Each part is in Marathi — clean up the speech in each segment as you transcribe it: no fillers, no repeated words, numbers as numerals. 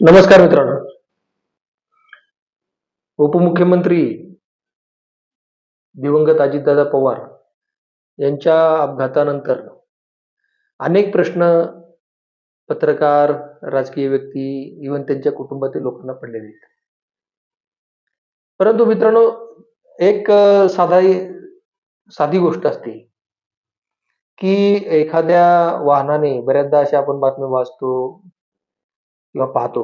नमस्कार मित्रांनो. उपमुख्यमंत्री दिवंगत अजितदादा पवार यांच्या अपघातानंतर अनेक प्रश्न पत्रकार, राजकीय व्यक्ती, इव्हन त्यांच्या कुटुंबातील लोकांना पडलेले आहेत. परंतु मित्रांनो, एक साधी गोष्ट असते, की एखाद्या वाहनाने बऱ्याचदा अशा आपण बातम्या वाचतो किंवा पाहतो,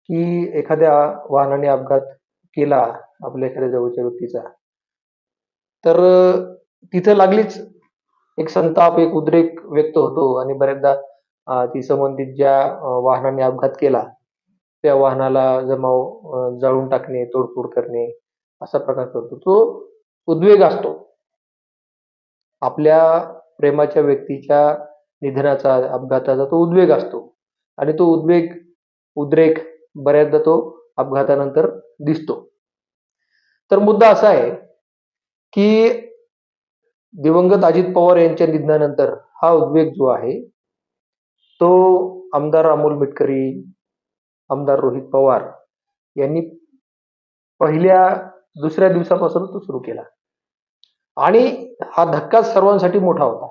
की एखाद्या वाहनाने अपघात केला आपल्या एखाद्या जवळच्या व्यक्तीचा, तर तिथं लागलीच एक संताप, एक उद्रेक व्यक्त होतो आणि बऱ्याचदा ती संबंधित ज्या वाहनाने अपघात केला, त्या वाहनाला जाळून टाकणे, तोडफोड करणे, असा प्रकार करतो. तो उद्वेग असतो. आपल्या प्रेमाच्या व्यक्तीच्या निधनाचा, अपघाताचा तो उद्वेग असतो आणि तो उद्रेक बऱ्याचदा तो अपघातानंतर दिसतो. तर मुद्दा असा आहे, की दिवंगत अजित पवार यांच्या निधनानंतर हा उद्वेग जो आहे, तो आमदार अमोल मिटकरी, आमदार रोहित पवार यांनी दुसऱ्या दिवसापासून तो सुरू केला आणि हा धक्काच सर्वांसाठी मोठा होता.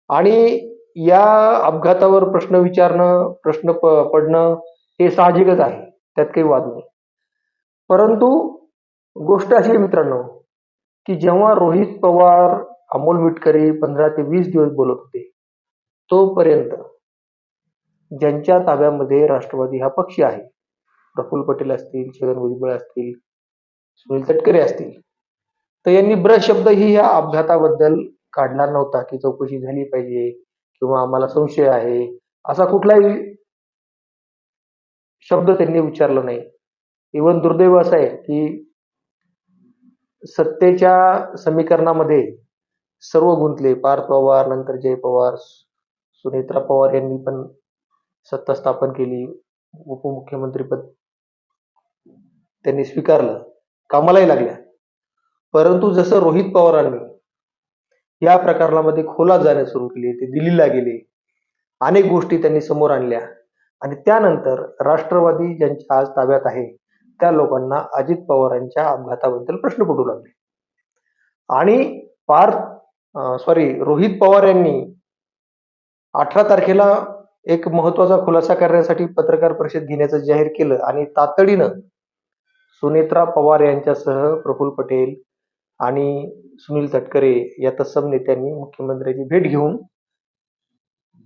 आणि या अपघातावर प्रश्न विचारणं, प्रश्न पडणं हे साहजिकच आहे. त्यात काही वाद नाही. परंतु गोष्ट अशी आहे मित्रांनो, की जेव्हा रोहित पवार, अमोल मिटकरी 15 ते 20 दिवस बोलत होते, तोपर्यंत ज्यांच्या ताब्यामध्ये राष्ट्रवादी हा पक्ष आहे, प्रफुल्ल पटेल असतील, छगन भुजबळ असतील, सुनील तटकरे असतील, तर यांनी ब्रश शब्दही या अपघाताबद्दल काढला नव्हता, की चौकशी झाली पाहिजे किंवा आम्हाला संशय आहे, असा कुठलाही शब्द त्यांनी उच्चारला नाही. इव्हन दुर्दैव असं आहे, की सत्तेच्या समीकरणामध्ये सर्व गुंतले. पार्थ पवार, नंतर जय पवार, सुनेत्रा पवार यांनी पण सत्ता स्थापन केली. उपमुख्यमंत्रीपद त्यांनी स्वीकारलं. कामालाही लागल्या. परंतु जसं रोहित पवारांनी या प्रकरणामध्ये खोलात जाण्यास सुरू केली, ते दिल्लीला गेले. अनेक गोष्टी त्यांनी समोर आणल्या आणि त्यानंतर राष्ट्रवादी ज्यांच्या आज ताब्यात आहे, त्या लोकांना अजित पवारांच्या अपघाताबद्दल प्रश्न पडू लागले. आणि रोहित पवार यांनी 18 तारखेला एक महत्वाचा खुलासा करण्यासाठी पत्रकार परिषद घेण्याचं जाहीर केलं आणि तातडीनं सुनेत्रा पवार यांच्यासह प्रफुल्ल पटेल आणि सुनील तटकरे या तत्सम नेत्यांनी मुख्यमंत्र्यांची भेट घेऊन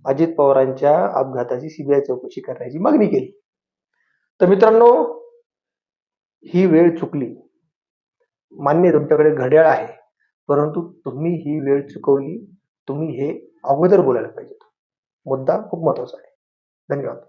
अजित पवारांच्या अपघाताची सीबीआय चौकशी करण्याची मागणी केली. तर मित्रांनो, ही वेळ चुकली. मान्य तुमच्याकडे घड्याळ आहे, परंतु तुम्ही ही वेळ चुकवली. तुम्ही हे अगोदर बोलायला पाहिजे. मुद्दा खूप महत्वाचा आहे. धन्यवाद.